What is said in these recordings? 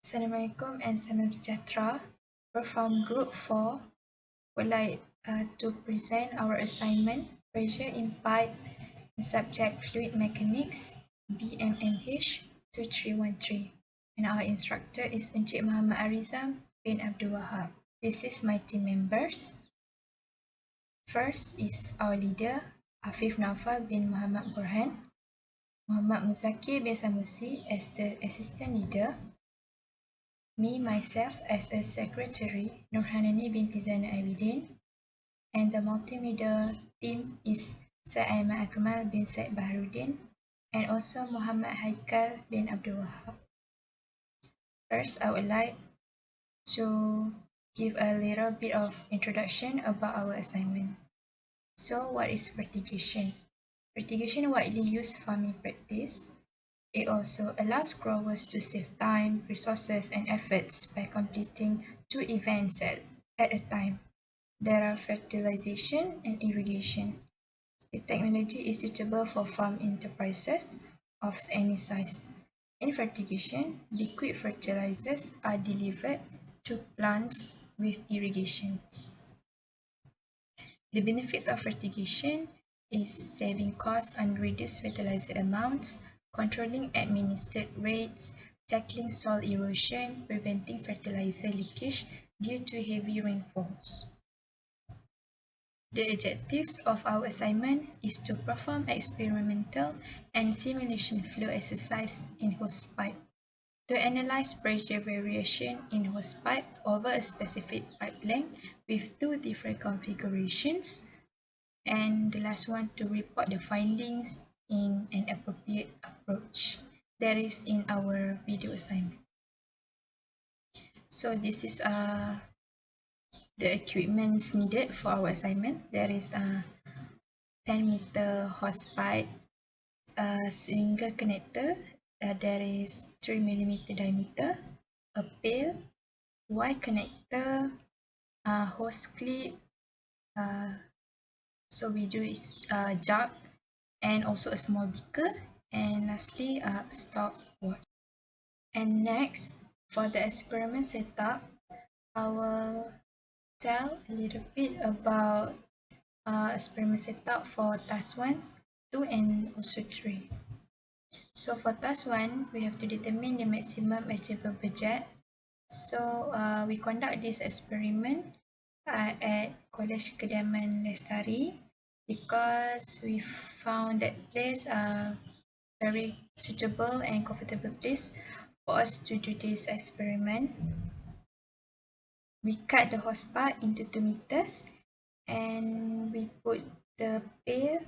Assalamualaikum and salam sejahtera. We're from Group 4. Would like to present our assignment, Pressure in Pipe and Subject Fluid Mechanics, BMNH 2313. And our instructor is Encik Muhammad Arizam bin Abdul Wahab. This is my team members. First is our leader, Afif Naufal bin Muhammad Burhan, Muhammad Muzakir bin Samusi as the assistant leader, me, myself, as a secretary, Nurhanani binti Zainal Abidin, and the multimedia team is Syed Ahmad Akmal bin Syed Baharudin, and also Muhammad Haikal bin Abdul Wahab. First, I would like to give a little bit of introduction about our assignment. So, what is fertigation? Fertigation is widely used farming practice. It also allows growers to save time, resources, and efforts by completing 2 events at a time. There are fertilization and irrigation. The technology is suitable for farm enterprises of any size. In fertigation, liquid fertilizers are delivered to plants with irrigations. The benefits of fertigation is saving costs on reduced fertilizer amounts, controlling administered rates, tackling soil erosion, preventing fertilizer leakage due to heavy rainfalls. The objectives of our assignment is to perform experimental and simulation flow exercise in hosepipe, to analyze pressure variation in hosepipe over a specific pipe length with 2 different configurations, and the last one, to report the findings in an appropriate approach. That is in our video assignment. So this is the equipments needed for our assignment. There is a 10-meter hosepipe, single connector. There is 3mm diameter, a pail, Y connector, hose clip. So we do is jug, and also a small beaker, and lastly a stopwatch. And next, for the experiment setup, I will tell a little bit about experiment setup for task 1, 2, and also 3. So for task 1, we have to determine the maximum achievable budget. So we conduct this experiment at College Kediaman Lestari because we found that place very suitable and comfortable place for us to do this experiment. We cut the hosepipe into 2 meters and we put the pail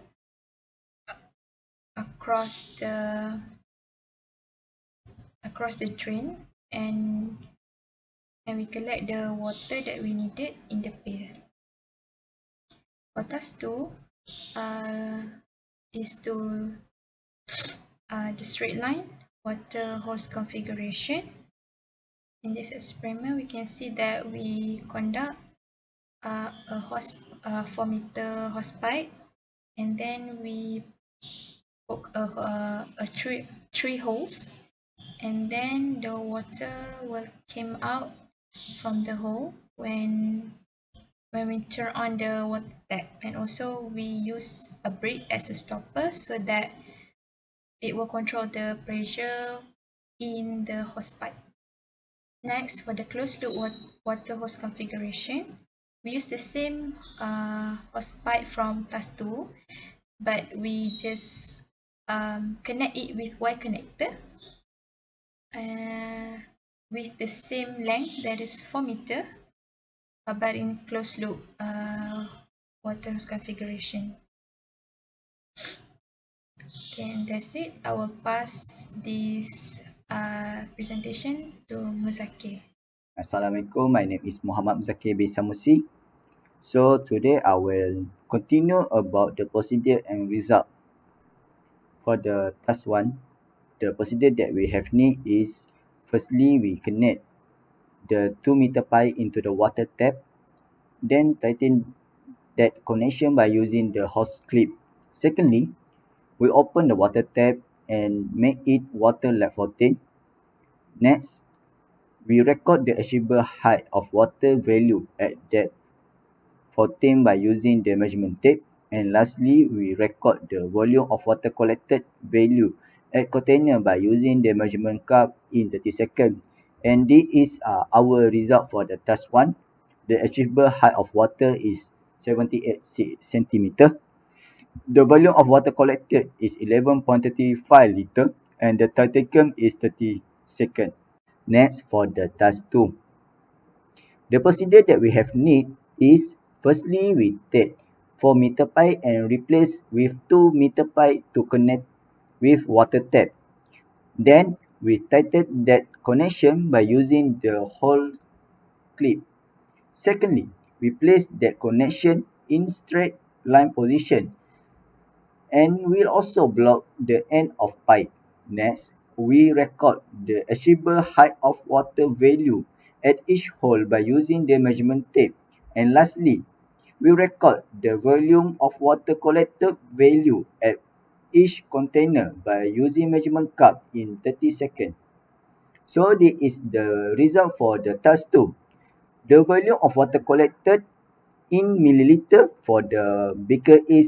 across the drain, and we collect the water that we needed in the pail. For task 2 is to the straight line water hose configuration. In this experiment, we can see that we conduct a 4-meter hosepipe, and then we poke a three holes, and then the water will come out from the hole when we turn on the water tap. And also we use a brick as a stopper so that it will control the pressure in the hosepipe. Next, for the closed loop water hose configuration, we use the same hosepipe from task 2, but we just connect it with Y connector with the same length, that is 4 meter, but in closed loop water hose configuration. Okay, and that's it. I will pass this presentation to Muzakir. Assalamualaikum, my name is Muhammad Muzakir bin Samusi. So today I will continue about the procedure and result. For the task 1, the procedure that we have need is, firstly we connect the 2-meter pipe into the water tap, then tighten that connection by using the hose clip. Secondly, we open the water tap and make it water level 14. Next, We record the achievable height of water value at depth 14 by using the measurement tape. And lastly, we record the volume of water collected value at container by using the measurement cup in 30 seconds. And this is our result for the task 1. The achievable height of water is 78 centimeter. The volume of water collected is 11.35 liter and the time taken is 30 seconds. Next, for the task 2. The procedure that we have need is firstly we take 4 meter pipe and replace with 2 meter pipe to connect with water tap. Then we tighten that connection by using the hole clip. Secondly, we place that connection in straight line position and will also block the end of pipe. Next, we record the achievable height of water value at each hole by using the measurement tape. And lastly, we record the volume of water collected value at each container by using measurement cup in 30 seconds. So this is the result for the task 2. The volume of water collected in milliliter for the beaker A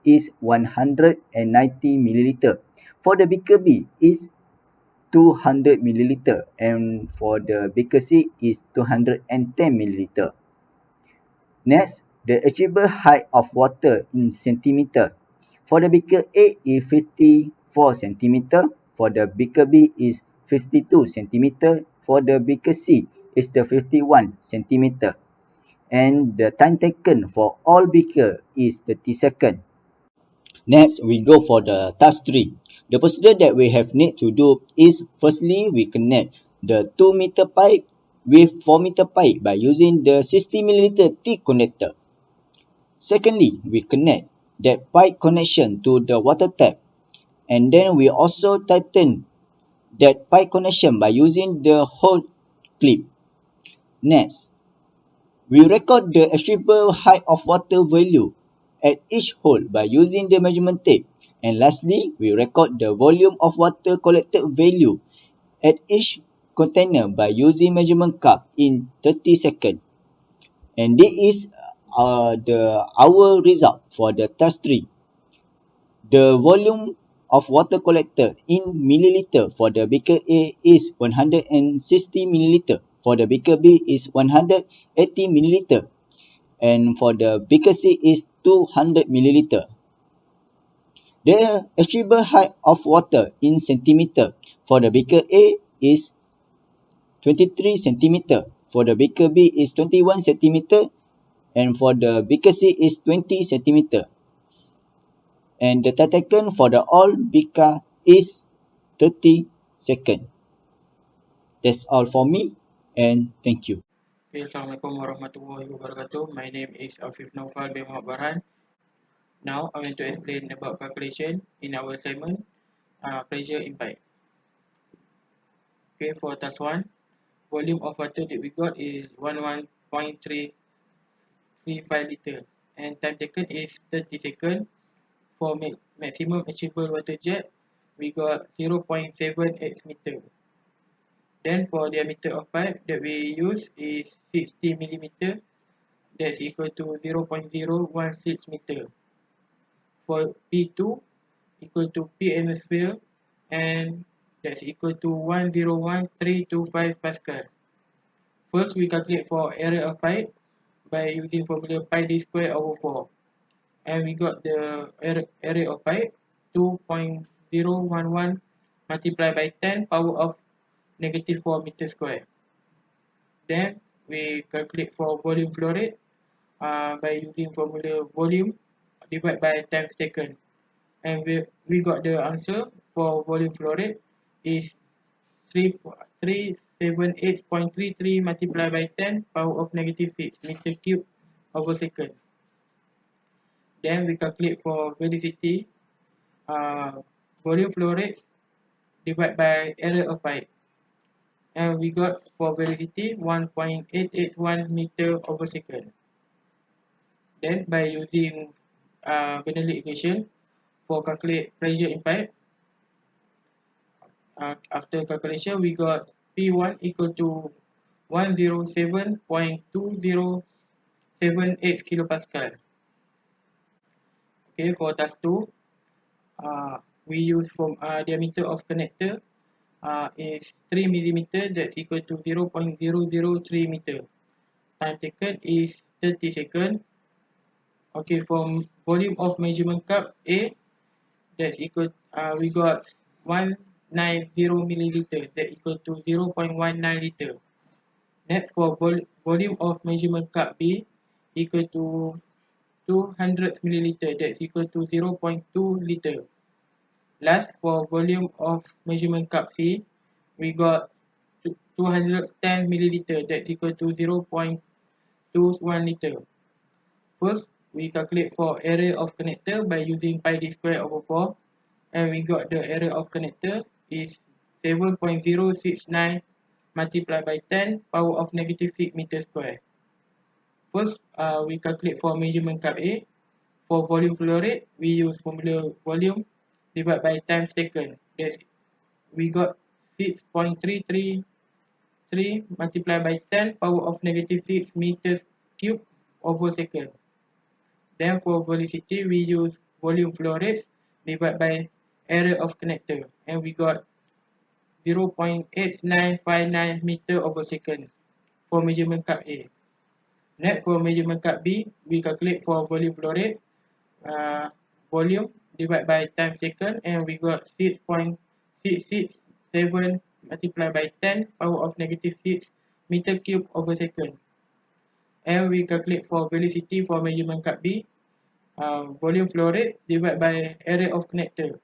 is 190 milliliter. For the beaker B is 200 milliliter and for the beaker C is 210 milliliter. Next, the achievable height of water in centimeter. For the beaker A is 54 centimeter. For the beaker B is 52 centimeter. For the beaker C is the 51 centimeter. And the time taken for all beaker is 30 seconds. Next, we go for the task 3. The procedure that we have need to do is firstly, we connect the 2 meter pipe with 4 meter pipe by using the 60 milliliter T connector. Secondly, we connect that pipe connection to the water tap and then we also tighten that pipe connection by using the hole clip. Next, we record the achievable height of water value at each hole by using the measurement tape. And lastly, we record the volume of water collected value at each container by using measurement cup in 30 seconds. And this is our result for the task 3. The volume of water collected in milliliter for the beaker A is 160 milliliter. For the beaker B is 180 milliliter. And for the beaker C is 200 milliliter. The achievable height of water in centimeter for the beaker A is 23 centimeter. For the beaker B is 21 centimeter. And for the beaker C is 20 centimeter. And the time taken for the all beaker is 30 seconds. That's all for me and thank you. Okay, Assalamualaikum warahmatullahi wabarakatuh. My name is Afif Naufal bin Muhammad Barhan. Now I'm going to explain about calculation in our assignment, pressure in pipe. Okay, for task 1, volume of water that we got is 11.335 liters and time taken is 30 seconds. For maximum achievable water jet, we got 0.78 meter. Then for diameter of pipe that we use is 60 millimeter. That's equal to 0.016 meter. For P2 equal to P atmosphere and that's equal to 101,325 Pascal. First, we calculate for area of pipe by using formula pi d square over 4. And we got the area of pipe 2.011 multiplied by 10 power of negative 4 meter square. Then we calculate for volume flow rate by using formula volume divided by times taken. And we got the answer for volume flow rate is 378.33 multiplied by 10 power of negative 6 meter cube over second. Then we calculate for velocity, volume flow rate divided by area of pipe. And we got for velocity 1.881 meter over second. Then by using Bernoulli equation for calculate pressure in pipe, after calculation we got P1 equal to 107.2078 kilopascal. Okay, for task 2, we use from diameter of connector is 3 millimeter, that's equal to 0.003 meter. Time taken is 30 seconds. Okay, from volume of measurement cup A, that's equal, we got 190 milliliter, that equal to 0.19 liter. Next, for volume of measurement cup B equal to 200 milliliter, that's equal to 0.2 liter. Last, for volume of measurement cup C, we got 210 milliliter, that's equal to 0.21 liter. First, we calculate for area of connector by using pi d square over 4, and we got the area of connector is 7.069 multiplied by 10 power of negative 6 meter square. First, we calculate for measurement cup A. For volume flow rate, we use formula volume divided by time taken. That's, we got 6.333 multiplied by 10 power of negative 6 meters cube over second. Then for velocity, we use volume flow rate divided by area of connector, and we got 0.8959 meter over second for measurement cup A. Next, for measurement cup B, we calculate for volume flow rate, volume divided by time taken, and we got 6.667 multiplied by 10 power of negative 6 meter cube over second. And we calculate for velocity for measurement cup B, volume flow rate divided by area of connector,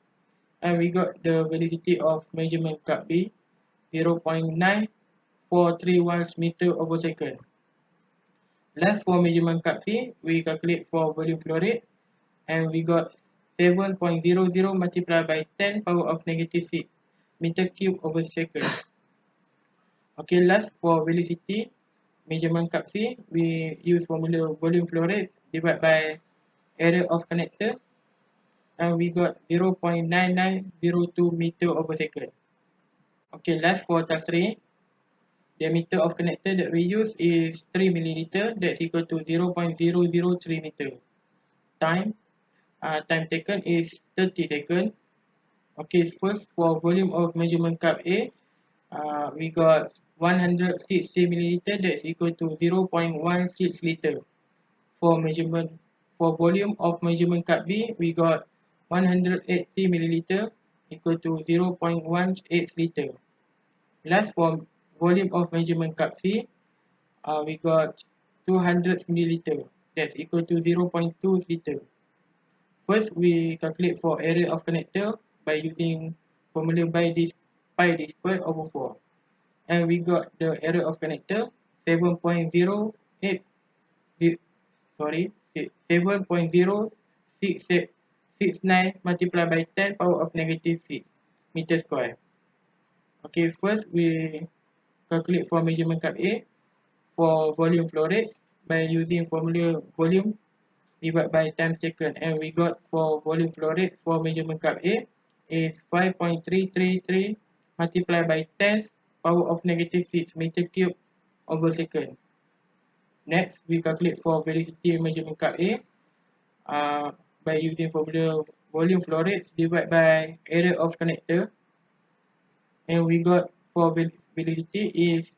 and we got the velocity of measurement cup B 0.9431 meter over second. Last, for measurement cup C, we calculate for volume flow rate, and we got 7.00 multiplied by 10 power of negative 6 meter cube over second. Okay, last, for velocity measurement cup C, we use formula volume flow rate divided by area of connector, and we got 0.9902 meter over second. Okay, last, for task 3, diameter of connector that we use is 3 milliliter, that's equal to 0.003 meter. Time taken is 30 seconds. Okay, first, for volume of measurement cup A, we got 160 milliliter, that's equal to 0.16 liter. For volume of measurement cup B, we got 180 milliliter, equal to 0.18 liter. Last, for volume of measurement cup C, we got 200 milliliter, that's equal to 0.2 liter. First, we calculate for area of connector by using formula by this pi d square over 4, and we got the area of connector 7.08 sorry 7.069 multiplied by 10 power of negative 6 meter square. Okay, first we calculate for measurement cup A for volume flow rate by using formula volume divided by time taken, and we got for volume flow rate for measurement cup A is 5.333 multiplied by 10 power of negative 6 meter cube over second. Next, we calculate for velocity measurement cup A by using formula volume flow rate divided by area of connector, and we got for velocity is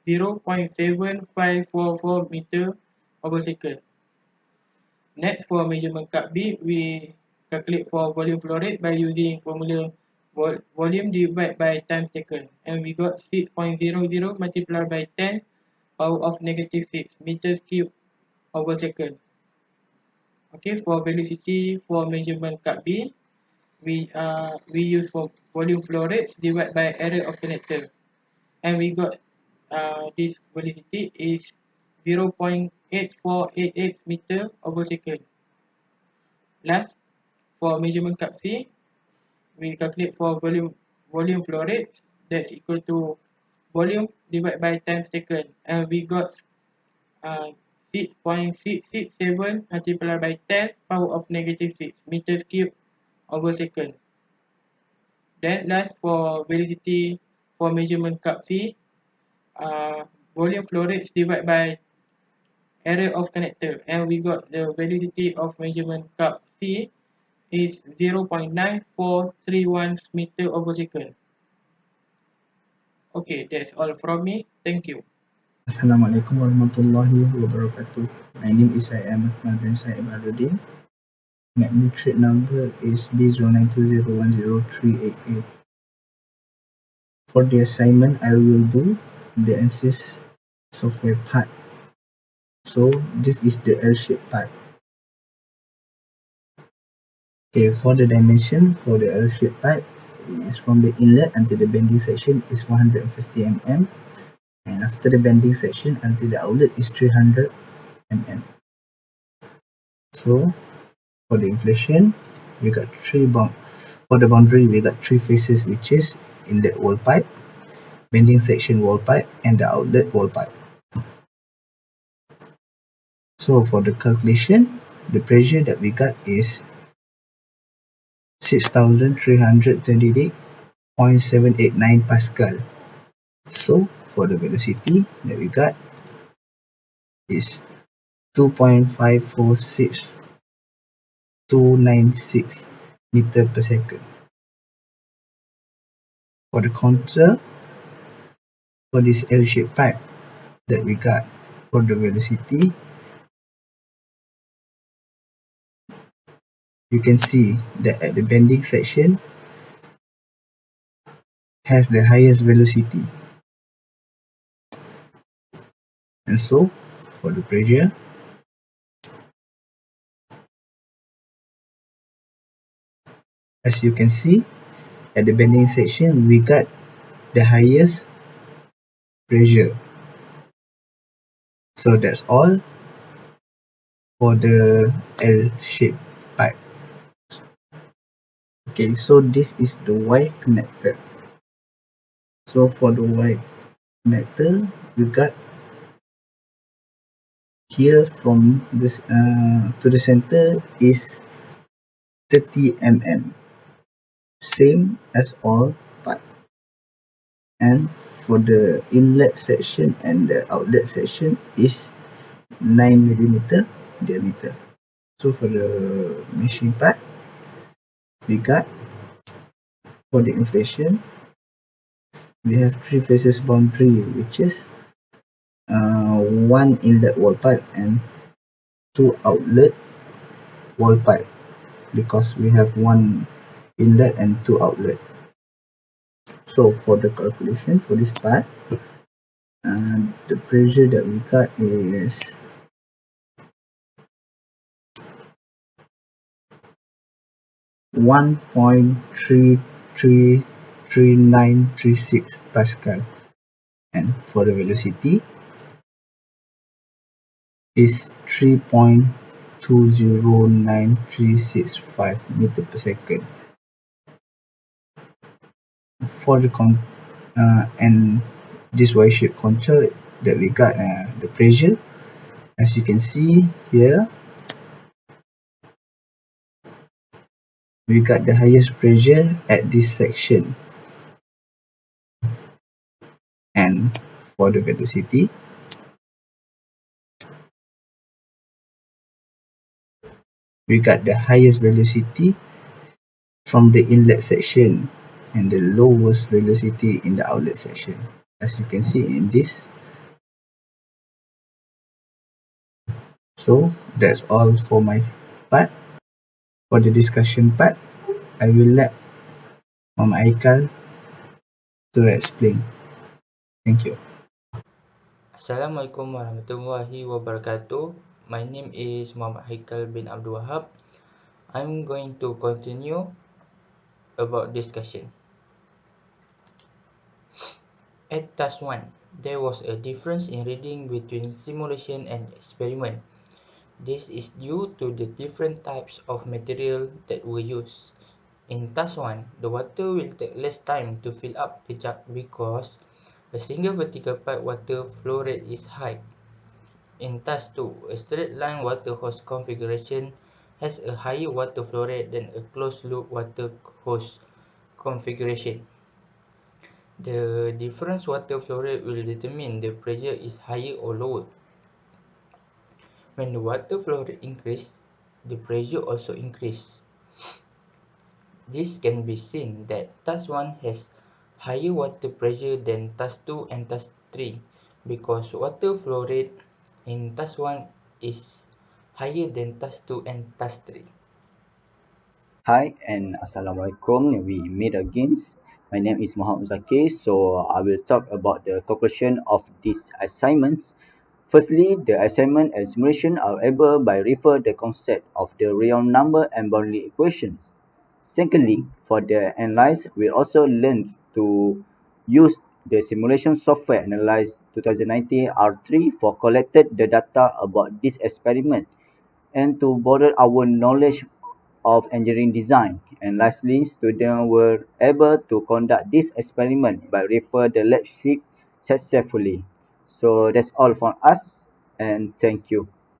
0.7544 meter over second. Next, for measurement cup B, we calculate for volume flow rate by using formula volume divided by time taken, and we got 6.00 multiplied by 10 power of negative 6 meters cube over second. Okay, for velocity for measurement cup B, we use for volume flow rate divided by area of connector, and we got this velocity is 0.8488 meter over second. Last, for measurement cup C, we calculate for volume flow rate, that's equal to volume divided by time taken, and we got 6.667 multiplied by 10 power of negative 6 meters cube over second. Then last, for velocity for measurement cup fee, volume flow rates divided by area of connector, and we got the validity of measurement cup fee is 0.9431 meter over second. Okay, that's all from me. Thank you. Assalamualaikum warahmatullahi wabarakatuh. My name is Syed Ahmad bin Syed Baharudin. Magnitude number is B0920103888. For the assignment, I will do the ANSYS software part. So this is the L-shape part. Okay, for the dimension for the L-shape part is from the inlet until the bending section is 150 mm, and after the bending section until the outlet is 300 mm. So for the inflation, we got for the boundary we got three faces, which is inlet wall pipe, bending section wall pipe, and the outlet wall pipe. So for the calculation, the pressure that we got is 6,328.789 Pascal. So for the velocity that we got is 2.546296 meter per second. For the contour for this L-shaped pipe that we got for the velocity, you can see that at the bending section has the highest velocity, and so for the pressure, as you can see at the bending section we got the highest pressure. So that's all for the L-shaped pipe. Okay, so this is the Y connector. So for the Y connector, we got here from this to the center is 30 mm, same as all pipe. And for the inlet section and the outlet section is 9 mm diameter. So for the machine part, we got for the inflation, we have three faces boundary, which is one inlet wall pipe and two outlet wall pipe, because we have one inlet and two outlet. So for the calculation for this part, the pressure that we got is 1.333936 Pascal, and for the velocity is 3.209365 meter per second. For the and this Y-shaped contour that we got the pressure, as you can see here, we got the highest pressure at this section, and for the velocity, we got the highest velocity from the inlet section and the lowest velocity in the outlet section, as you can see in this. So that's all for my part. For the discussion part, I will let Mama Aikal to explain. Thank you. Assalamualaikum warahmatullahi wabarakatuh. My name is Muhammad Haikal bin Abdul Wahab. I'm going to continue about discussion. At task 1, there was a difference in reading between simulation and experiment. This is due to the different types of material that were used. In task 1, the water will take less time to fill up the jug because a single vertical pipe water flow rate is high. In task 2, a straight line water hose configuration has a higher water flow rate than a closed loop water hose configuration. The difference water flow rate will determine the pressure is higher or lower. When the water flow rate increases, the pressure also increases. This can be seen that task 1 has higher water pressure than task 2 and task 3 because water flow rate in task 1 is higher than task 2 and task 3. Hi and Assalamualaikum. We meet again. My name is Muhammad Zakir. So I will talk about the conclusion of these assignments. Firstly, the assignment and simulation are able by refer the concept of the real number and boundary equations. Secondly, for the analyze, we also learn to use the simulation software Analyze 2019 R3 for collected the data about this experiment and to broaden our knowledge of engineering design. And lastly, students were able to conduct this experiment by refer the lab sheet successfully. So that's all from us and thank you.